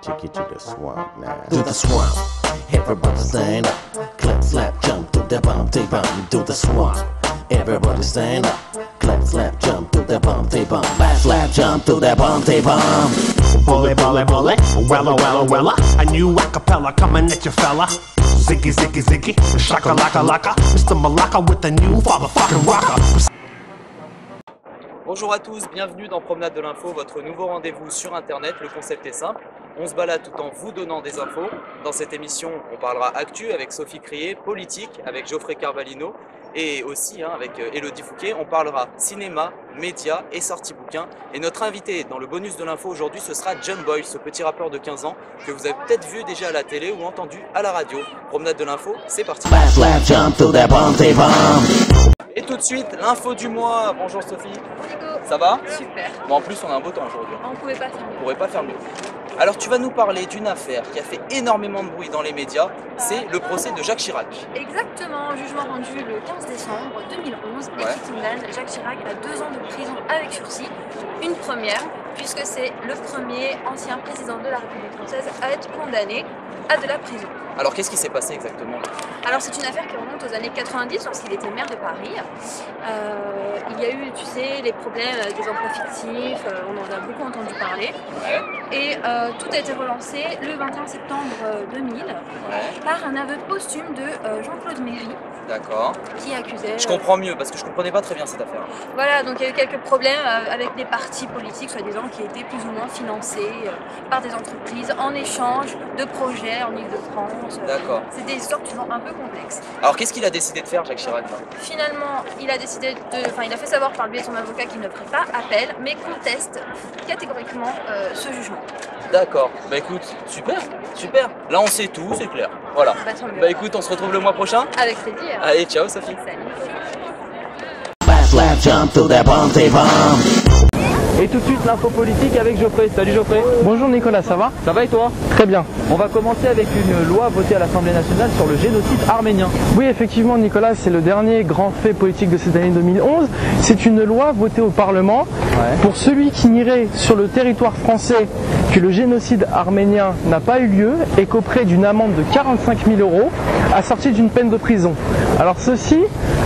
Take you to the swamp now. To the swamp, everybody stand up. Clap, slap, jump to the bump, they bump. To the swamp, everybody stand up. Clap, slap, jump to the bump, they bump. Clap, slap, jump to the bump, they bump. Bully, bully, bully, wella, wella, wella. A new acapella coming at you, fella. Ziggy, ziggy, ziggy, shaka, laka, laka. Mr. Malaka with the new fatherfucking rocker. Bonjour à tous, bienvenue dans Promenade de l'Info, votre nouveau rendez-vous sur internet. Le concept est simple, on se balade tout en vous donnant des infos. Dans cette émission, on parlera actu avec Sophie Crier, politique avec Geoffrey Carvalino et aussi avec Elodie Fouquet. On parlera cinéma, médias et sorties bouquins. Et notre invité dans le bonus de l'info aujourd'hui, ce sera John Boyle, ce petit rappeur de 15 ans que vous avez peut-être vu déjà à la télé ou entendu à la radio. Promenade de l'Info, c'est parti. Et tout de suite, l'info du mois. Bonjour Sophie. Ça va? Super. Bon, en plus, on a un beau temps aujourd'hui. On pouvait pas faire mieux. On pourrait pas faire mieux. Alors, tu vas nous parler d'une affaire qui a fait énormément de bruit dans les médias. C'est le procès de Jacques Chirac. Exactement, jugement rendu le 15 décembre 2011 et Ouais. qui condamne Jacques Chirac à 2 ans de prison avec sursis. Une première, puisque c'est le premier ancien président de la République française à être condamné à de la prison. Alors, qu'est-ce qui s'est passé exactement? Alors c'est une affaire qui remonte aux années 90 lorsqu'il était maire de Paris. Il y a eu, tu sais, les problèmes des emplois fictifs, on en a beaucoup entendu parler. Ouais. Et tout a été relancé le 21 septembre 2000 Ouais. par un aveu posthume de Jean-Claude Méry D'accord. qui accusait... Je comprends mieux parce que je comprenais pas très bien cette affaire. Voilà, donc il y a eu quelques problèmes avec des partis politiques, soi-disant, qui étaient plus ou moins financés par des entreprises en échange de projets en Ile-de-France. D'accord. C'est des histoires toujours un peu complexes. Alors, qu'est-ce qu'il a décidé de faire, Jacques Chirac là? Finalement, il a décidé il a fait savoir par le biais de son avocat qu'il ne ferait pas appel, mais conteste catégoriquement ce jugement. D'accord. Bah écoute, super, super. Là, on sait tout, c'est clair. Voilà. Bah, tant mieux. Bah écoute, on se retrouve le mois prochain. Avec plaisir. Allez, ciao Sophie. Salut. Et tout de suite l'info politique avec Geoffrey. Salut Geoffrey. Bonjour Nicolas, ça va? Ça va et toi? Très bien. On va commencer avec une loi votée à l'Assemblée nationale sur le génocide arménien. Oui, effectivement Nicolas, c'est le dernier grand fait politique de cette année 2011. C'est une loi votée au Parlement pour celui qui nierait sur le territoire français que le génocide arménien n'a pas eu lieu et qu'auprès d'une amende de 45 000 € assortie d'une peine de prison. Alors ceci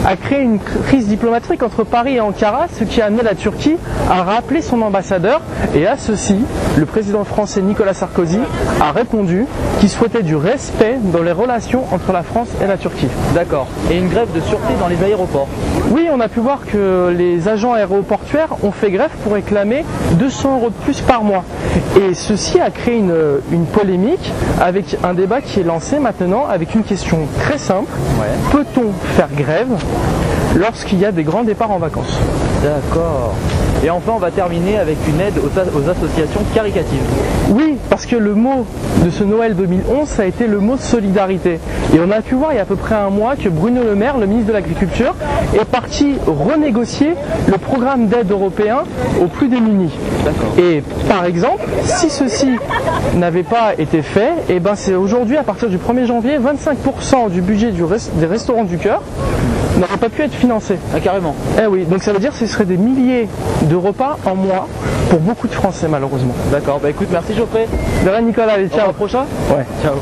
a créé une crise diplomatique entre Paris et Ankara, ce qui a amené la Turquie à rappeler son ambassadeur, et à ceci, le président français Nicolas Sarkozy a répondu qu'il souhaitait du respect dans les relations entre la France et la Turquie. D'accord. Et une grève de sûreté dans les aéroports. Oui, on a pu voir que les agents aéroportuaires ont fait grève pour réclamer 200 € de plus par mois. Et ceci a créé une polémique avec un débat qui est lancé maintenant avec une question très simple. Peut-on faire grève lorsqu'il y a des grands départs en vacances? D'accord. Et enfin on va terminer avec une aide aux associations caricatives. Oui, parce que le mot de ce Noël 2011, ça a été le mot solidarité. Et on a pu voir il y a à peu près un mois que Bruno Le Maire, le ministre de l'Agriculture, est parti renégocier le programme d'aide européen aux plus démunis. Et par exemple, si ceci n'avait pas été fait, et ben c'est aujourd'hui, à partir du 1er janvier, 25% du budget des Restos du Cœur n'aurait pas pu être financé. Ah carrément. Eh oui, donc ça veut dire que ce serait des milliers de repas en mois pour beaucoup de Français malheureusement. D'accord, bah écoute, merci Geoffrey. De rien Nicolas, allez, ciao. Au prochain. Ouais, ciao.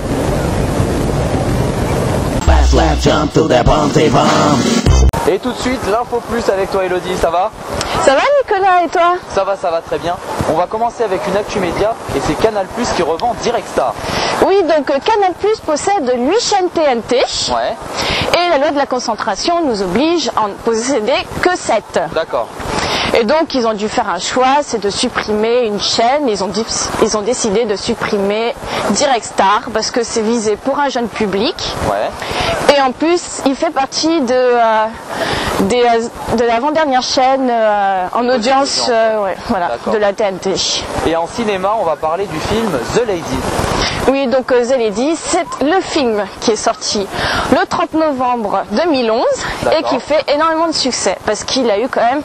Et tout de suite l'info plus avec toi Elodie, ça va? Ça va Nicolas et toi? Ça va très bien. On va commencer avec une actu média et c'est Canal+ qui revend Directstar. Oui, donc Canal+ possède 8 chaînes TNT. Ouais. Et la loi de la concentration nous oblige à en posséder que 7. D'accord. Et donc ils ont dû faire un choix, c'est de supprimer une chaîne. Ils ont décidé de supprimer Directstar parce que c'est visé pour un jeune public. Ouais. Et en plus, il fait partie de l'avant-dernière chaîne en audience de la TNT. Et en cinéma, on va parler du film The Lady. Oui, donc The Lady, c'est le film qui est sorti le 30 novembre 2011 et qui fait énormément de succès parce qu'il a eu quand même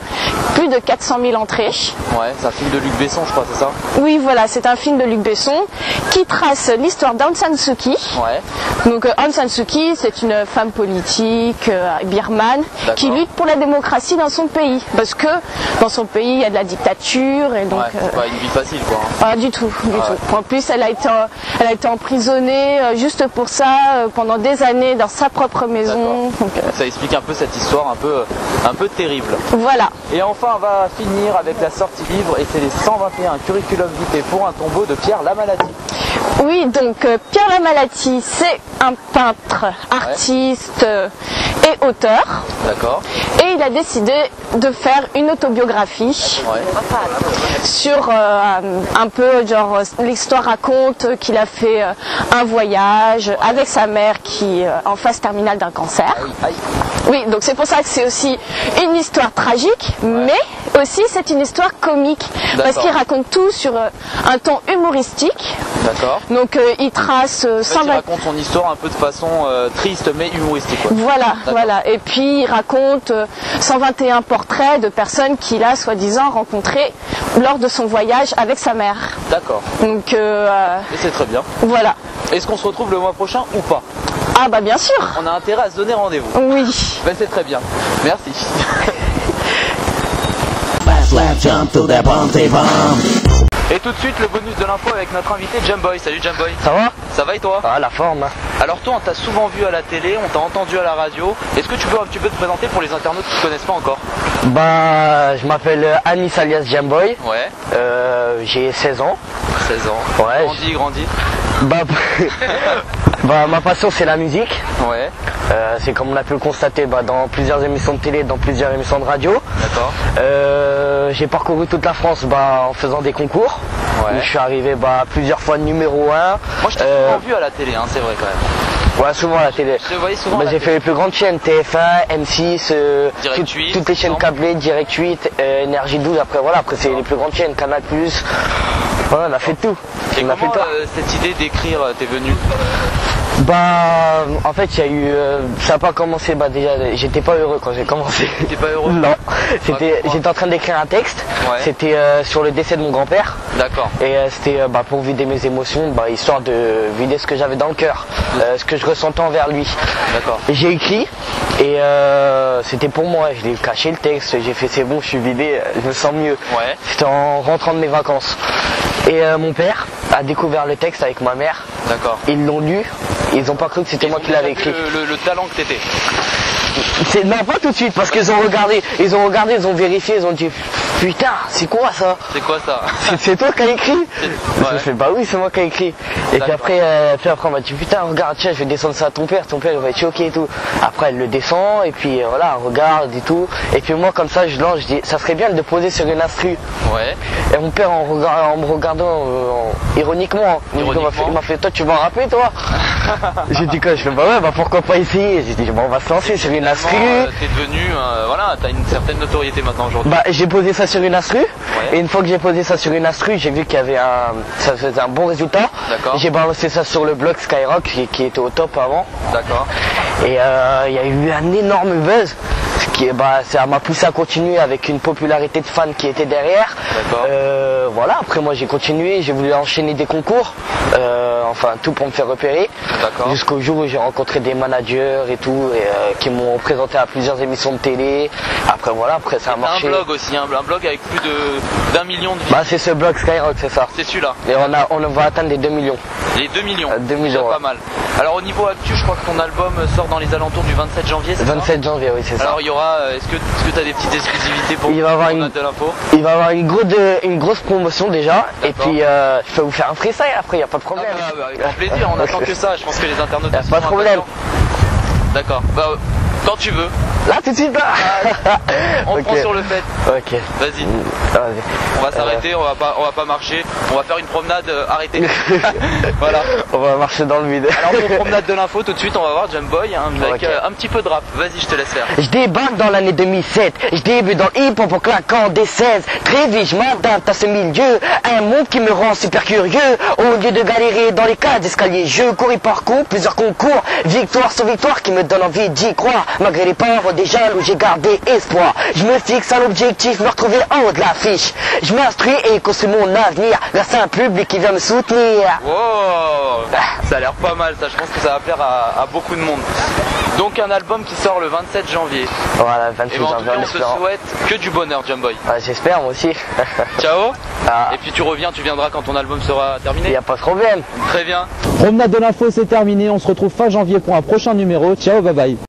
plus de 400 000 entrées. Ouais, c'est un film de Luc Besson, je crois, c'est ça? Oui, voilà, c'est un film de Luc Besson qui trace l'histoire d'Aung San Suu Kyi. Ouais. Donc Aung San Suu Kyi, c'est une femme politique birmane qui lutte lutte pour la démocratie dans son pays. Parce que dans son pays, il y a de la dictature et donc... c'est pas une vie facile quoi. Pas du tout, du tout. En plus, elle a été emprisonnée juste pour ça pendant des années dans sa propre maison. Donc, ça explique un peu cette histoire un peu terrible. Voilà. Et enfin, on va finir avec la sortie livre et c'est les 121 curriculum vitae pour un tombeau de Pierre Lamalati. Oui, donc Pierre Lamalati, c'est un peintre, artiste et auteur. D'accord. Et il a décidé de faire une autobiographie sur un peu, genre, l'histoire raconte qu'il a fait un voyage avec sa mère qui est en phase terminale d'un cancer. Oui, donc c'est pour ça que c'est aussi une histoire tragique, mais aussi c'est une histoire comique. Parce qu'il raconte tout sur un ton humoristique. D'accord. Donc il trace... il raconte son histoire un peu de façon triste mais humoristique. Ouais. Voilà, voilà. Et puis il raconte 121 portraits de personnes qu'il a soi-disant rencontrées lors de son voyage avec sa mère. D'accord. Donc... et c'est très bien. Voilà. Est-ce qu'on se retrouve le mois prochain ou pas? Ah bah bien sûr. On a intérêt à se donner rendez-vous. Oui. Ben c'est très bien. Merci. Et tout de suite le bonus de l'info avec notre invité Jumboy. Salut Jumboy. Ça va? Ça va et toi? Ah, la forme. Alors toi on t'a souvent vu à la télé, on t'a entendu à la radio. Est-ce que tu peux un petit peu te présenter pour les internautes qui ne connaissent pas encore? Bah je m'appelle Anis alias Jumboy. Ouais. J'ai 16 ans. 16 ans. Ouais. Grandi. Bah ma passion c'est la musique. Ouais. C'est comme on a pu le constater dans plusieurs émissions de télé, dans plusieurs émissions de radio. D'accord. J'ai parcouru toute la France en faisant des concours. Ouais. Je suis arrivé plusieurs fois numéro 1. Moi je t'ai souvent vu à la télé, hein, c'est vrai quand même. Ouais, souvent à la télé. Je te voyais souvent. J'ai fait les plus grandes chaînes, TF1, M6, Direct 8, toutes les chaînes câblées, Direct 8, Énergie 12. Après c'est les plus grandes chaînes, Canal+. Voilà, on a fait tout. Et comment cette idée d'écrire t'est venue? En fait, il y a eu. Ça n'a pas commencé. Déjà, j'étais pas heureux quand j'ai commencé. T'étais pas heureux? Non. J'étais en train d'écrire un texte. Ouais. C'était sur le décès de mon grand-père. D'accord. Et c'était pour vider mes émotions, histoire de vider ce que j'avais dans le cœur, ce que je ressentais envers lui. D'accord. J'ai écrit et c'était pour moi. Je l'ai caché le texte. J'ai fait c'est bon, je suis vidé, je me sens mieux. Ouais. C'était en rentrant de mes vacances. Et mon père a découvert le texte avec ma mère. D'accord. Ils l'ont lu. Ils n'ont pas cru que c'était moi qui l'avais écrit. Le talent que t'étais. Non, pas tout de suite, parce qu'ils ont regardé, ils ont vérifié, ils ont dit putain, c'est quoi ça? C'est quoi ça? C'est toi qui as écrit? Ouais. Je fais bah oui, c'est moi qui ai écrit. Et puis après on m'a dit putain, regarde, tiens, je vais descendre ça à ton père il va être choqué et tout. Après elle le descend et puis voilà, on regarde et tout. Et puis moi comme ça je lance, je dis ça serait bien de le poser sur une instru. Ouais. Et mon père en me regardant ironiquement, il m'a fait toi tu vas en rapper toi? J'ai dit quoi? Je fais bah ouais, pourquoi pas essayer? J'ai dit bon on va se lancer sur une instru. T'es devenu, t'as une certaine notoriété maintenant aujourd'hui. J'ai posé ça sur une instru. Ouais. Et une fois que j'ai posé ça sur une instru, j'ai vu qu'il y avait ça faisait un bon résultat. D'accord. J'ai balancé ça sur le blog Skyrock qui était au top avant. D'accord. Et il y a eu un énorme buzz. Ça m'a poussé à continuer avec une popularité de fans qui était derrière. Voilà, après moi j'ai continué, j'ai voulu enchaîner des concours, tout pour me faire repérer. Jusqu'au jour où j'ai rencontré des managers et tout, qui m'ont présenté à plusieurs émissions de télé. Après ça a marché. Un blog aussi, un blog avec plus d'1 million de vues. C'est ce blog Skyrock, c'est ça. C'est celui-là. Et on va atteindre les 2 millions. Les 2 millions. 2 millions. C'est pas mal. Alors au niveau actu, je crois que ton album sort dans les alentours du 27 janvier, c'est 27 janvier, oui, c'est ça. Alors il y aura, est-ce que tu as des petites exclusivités pour il va avoir de l'info? Il va y avoir une grosse promotion déjà, et puis je peux vous faire un freestyle après, il n'y a pas de problème. Avec grand plaisir, on attend que ça, je pense que les internautes... Il n'y a pas de problème. D'accord, quand tu veux. Là tout de suite là. On prend sur le fait. Ok. Vas-y. On va s'arrêter, on va pas marcher, on va faire une promenade arrêtée. Voilà. On va marcher dans le vide. Alors pour promenade de l'info, tout de suite on va voir Jumboy avec un petit peu de rap. Vas-y, je te laisse faire. Je débarque dans l'année 2007, je débute dans le hip-hop en claquant des 16. Très vite je m'adapte à ce milieu, un monde qui me rend super curieux. Au lieu de galérer dans les cases d'escalier, je cours et parcours plusieurs concours, victoire sur victoire qui me donne envie d'y croire. Malgré les pauvres, des jaloux, j'ai gardé espoir. Je me fixe un objectif, me retrouver en haut de l'affiche. Je m'instruis et construis mon avenir grâce à un public qui vient me soutenir. Wow, ça a l'air pas mal ça, je pense que ça va plaire à beaucoup de monde. Donc un album qui sort le 27 janvier. Voilà, 27 et ben, en janvier. tout cas, on te souhaite que du bonheur, Jumboy. Ouais, j'espère, moi aussi. Ciao. Et puis tu viendras quand ton album sera terminé. Il n'y a pas de problème. Très bien. Promenade de l'info, c'est terminé. On se retrouve fin janvier pour un prochain numéro. Ciao, bye bye.